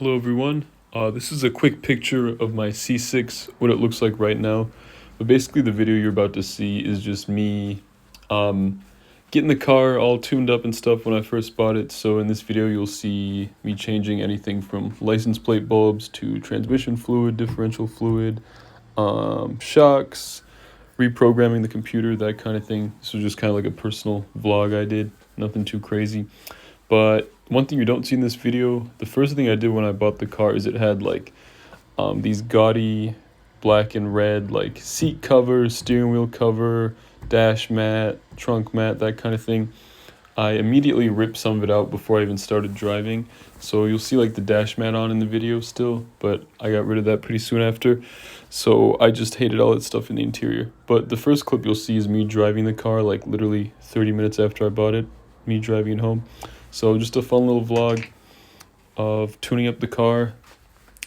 Hello everyone. This is a quick picture of my C6, what it looks like right now. But basically the video you're about to see is just me getting the car all tuned up and stuff when I first bought it. So in this video you'll see me changing anything from license plate bulbs to transmission fluid, differential fluid, shocks, reprogramming the computer, that kind of thing. This was just kind of like a personal vlog I did, nothing too crazy. But one thing you don't see in this video, the first thing I did when I bought the car is it had like these gaudy black and red like seat cover, steering wheel cover, dash mat, trunk mat, that kind of thing. I immediately ripped some of it out before I even started driving. So you'll see like the dash mat on in the video still, but I got rid of that pretty soon after. So I just hated all that stuff in the interior. But the first clip you'll see is me driving the car like literally 30 minutes after I bought it, me driving it home. So just a fun little vlog of tuning up the car.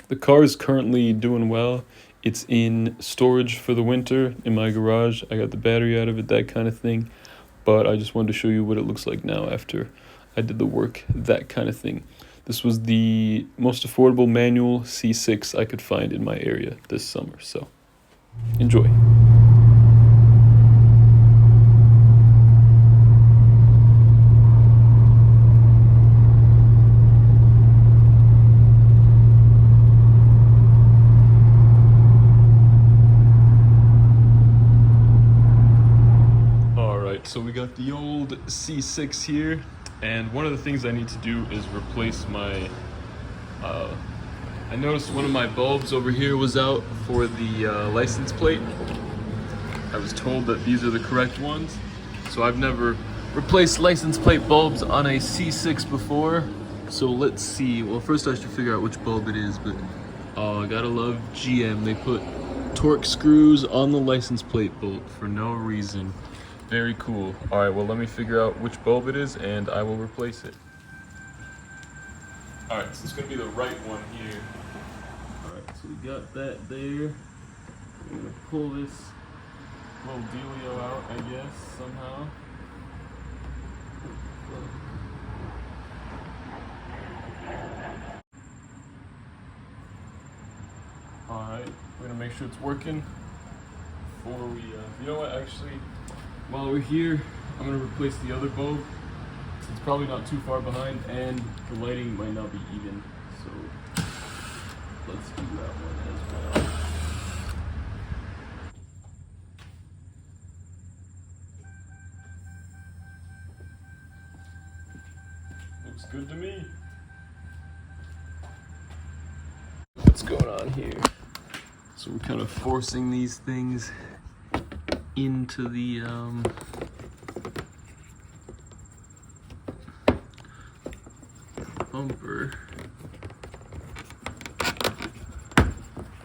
The car is currently doing well. It's in storage for the winter in my garage. I got the battery out of it, that kind of thing. But I just wanted to show you what it looks like now after I did the work, that kind of thing. This was the most affordable manual C6 I could find in my area this summer. So enjoy. So we got the old C6 here, and one of the things I need to do is replace my, I noticed one of my bulbs over here was out for the license plate. I was told that these are the correct ones, so I've never replaced license plate bulbs on a C6 before. So let's see, well first I should figure out which bulb it is, but I gotta love GM. They put torque screws on the license plate bolt for no reason. Very cool. All right, well, let me figure out which bulb it is and I will replace it. All right, so it's gonna be the right one here. All right, so we got that there. We're gonna pull this little dealio out, I guess, somehow. All right, we're gonna make sure it's working before we, you know what, actually, while we're here, I'm going to replace the other bulb. It's probably not too far behind, and the lighting might not be even, so let's do that one as well. Looks good to me. What's going on here? So we're kind of forcing these things into the bumper,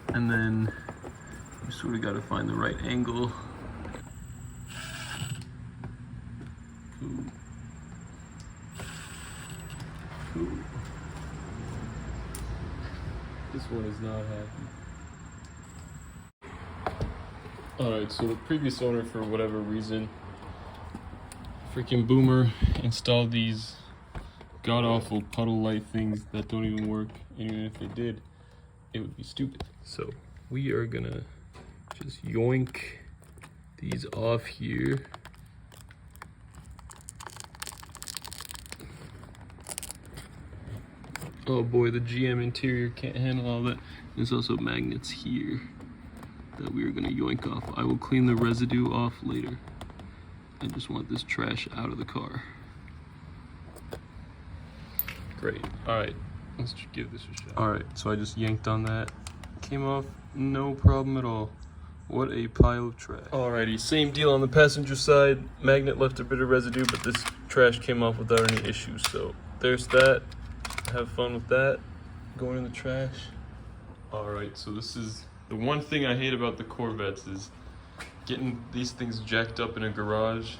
and then you sort of got to find the right angle. Cool. Cool. This one is not happy. Alright, so the previous owner, for whatever reason, freaking boomer, installed these god-awful puddle light things that don't even work. And even if they did, it would be stupid. So we are gonna just yoink these off here. Oh boy, the GM interior can't handle all that. There's also magnets here that we are going to yoink off. I will clean the residue off later. I just want this trash out of the car. Great. Alright, let's give this a shot. Alright, so I just yanked on that. Came off, no problem at all. What a pile of trash. Alrighty, same deal on the passenger side. Magnet left a bit of residue, but this trash came off without any issues. So there's that. Have fun with that. Going in the trash. Alright, so this is the one thing I hate about the Corvettes is getting these things jacked up in a garage.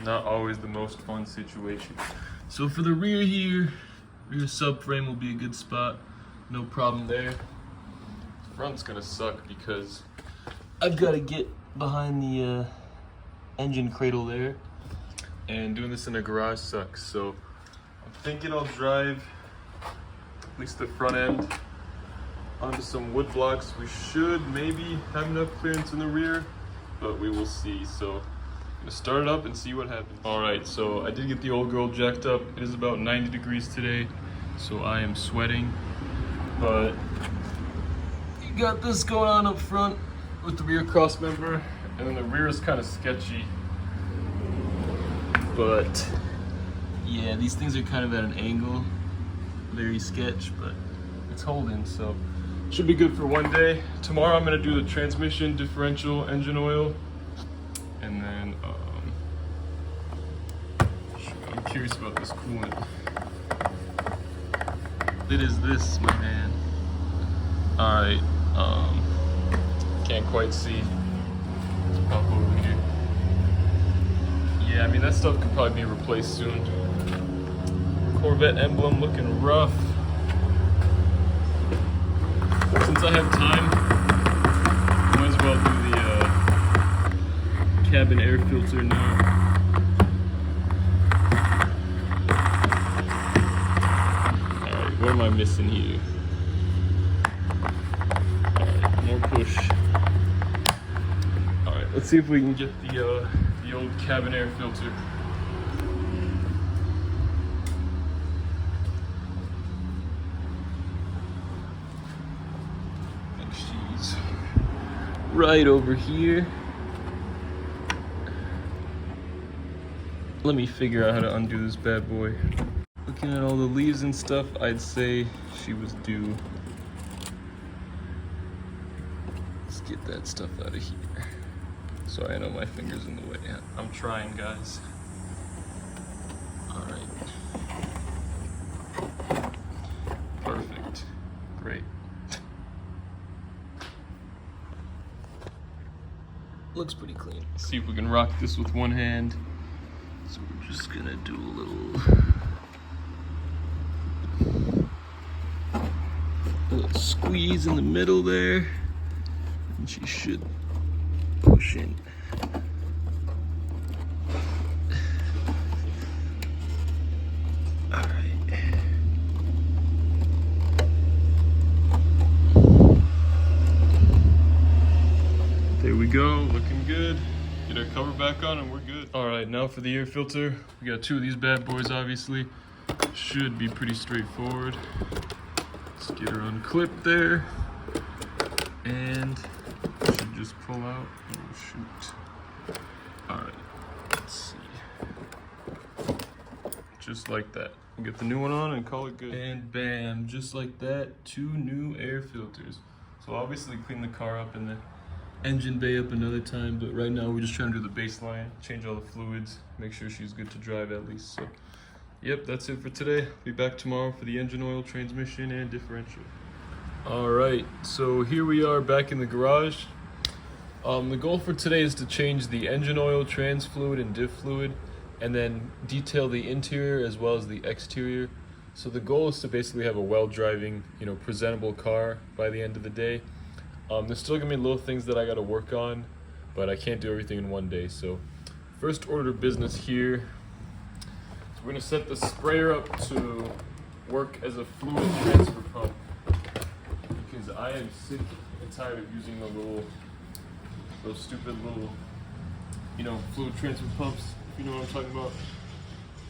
Not always the most fun situation. So for the rear here, rear subframe will be a good spot. No problem there. The front's gonna suck because I've got to get behind the engine cradle there. And doing this in a garage sucks. So I'm thinking I'll drive at least the front end, onto some wood blocks. We should maybe have enough clearance in the rear, but we will see. So I'm gonna start it up and see what happens. All right, so I did get the old girl jacked up. It is about 90 degrees today, so I am sweating, but you got this going on up front with the rear cross member, and then the rear is kind of sketchy. But yeah, these things are kind of at an angle, very sketch, but it's holding, so should be good for one day. Tomorrow I'm gonna do the transmission, differential, engine oil, and then I'm curious about this coolant. It is this, my man. All right, can't quite see. Let's pop over here. Yeah, I mean, that stuff could probably be replaced soon. Corvette emblem looking rough. Since I have time, might as well do the cabin air filter now. Alright, what am I missing here? Alright, more push. Alright, let's see if we can get the old cabin air filter. And she's right over here. Let me figure out how to undo this bad boy. Looking at all the leaves and stuff, I'd say she was due. Let's get that stuff out of here. Sorry, I know my finger's in the way. I'm trying, guys. All right. Perfect. Great. Looks pretty clean. Let's see if we can rock this with one hand. So we're just gonna do a little squeeze in the middle there, and she should push in. All right. There we go, looking good. Get our cover back on and we're good. All right, now for the air filter. We got two of these bad boys, obviously. Should be pretty straightforward. Let's get her unclipped there. And should just pull out. Oh shoot. Alright, let's see. Just like that. We'll get the new one on and call it good. And bam, just like that, two new air filters. So obviously clean the car up and the engine bay up another time, but right now we're just trying to do the baseline, change all the fluids, make sure she's good to drive at least. So yep, that's it for today. Be back tomorrow for the engine oil, transmission, and differential. All right, so here we are back in the garage. The goal for today is to change the engine oil, trans fluid, and diff fluid, and then detail the interior as well as the exterior. So the goal is to basically have a well-driving, presentable car by the end of the day. There's still gonna be little things that I gotta work on, but I can't do everything in one day. So first order of business here. So we're gonna set the sprayer up to work as a fluid transfer pump, because I am sick and tired of using those stupid little, fluid transfer pumps, if you know what I'm talking about.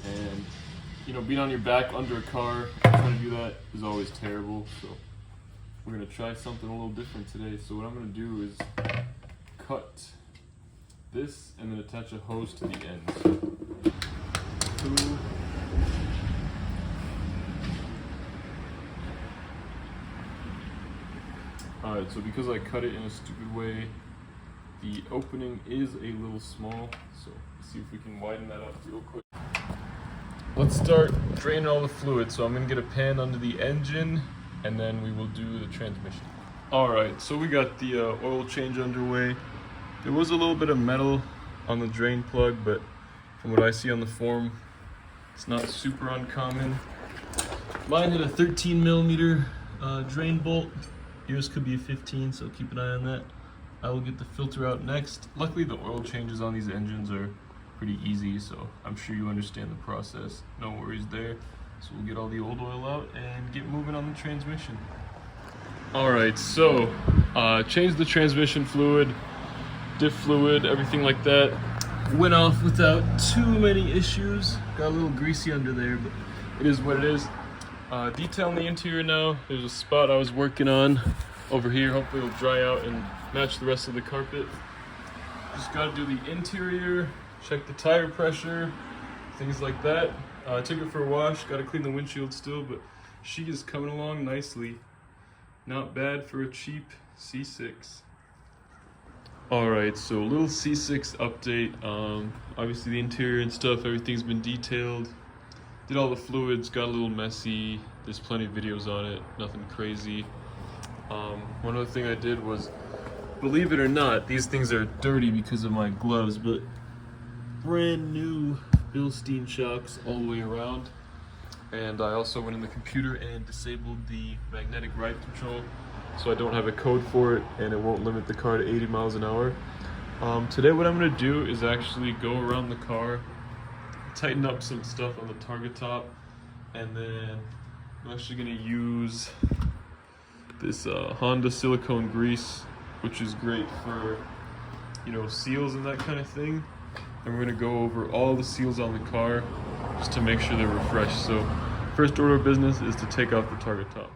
And, being on your back under a car, trying to do that is always terrible. So we're gonna try something a little different today. So what I'm gonna do is cut this and then attach a hose to the end. So, two. Alright, so because I cut it in a stupid way, the opening is a little small. So let's see if we can widen that up real quick. Let's start draining all the fluid. So I'm gonna get a pan under the engine, and then we will do the transmission. All right, so we got the oil change underway. There was a little bit of metal on the drain plug, but from what I see on the form, it's not super uncommon. Mine had a 13mm drain bolt. Yours could be a 15, so keep an eye on that. I will get the filter out next. Luckily, the oil changes on these engines are pretty easy, so I'm sure you understand the process. No worries there. So we'll get all the old oil out and get moving on the transmission. Alright, so changed the transmission fluid, diff fluid, everything like that. Went off without too many issues. Got a little greasy under there, but it is what it is. Detailing the interior now. There's a spot I was working on over here. Hopefully it'll dry out and match the rest of the carpet. Just gotta do the interior, check the tire pressure, things like that. I took it for a wash, gotta clean the windshield still, but she is coming along nicely. Not bad for a cheap C6. Alright, so a little C6 update. Obviously the interior and stuff, everything's been detailed. Did all the fluids, got a little messy. There's plenty of videos on it, nothing crazy. One other thing I did was, believe it or not, these things are dirty because of my gloves, but brand new Bilstein shocks all the way around. And I also went in the computer and disabled the magnetic ride control, so I don't have a code for it and it won't limit the car to 80 miles an hour. Today what I'm going to do is actually go around the car, tighten up some stuff on the target top, and then I'm actually going to use this Honda silicone grease, which is great for, you know, seals and that kind of thing. And we're going to go over all the seals on the car just to make sure they're refreshed. So first order of business is to take off the target top.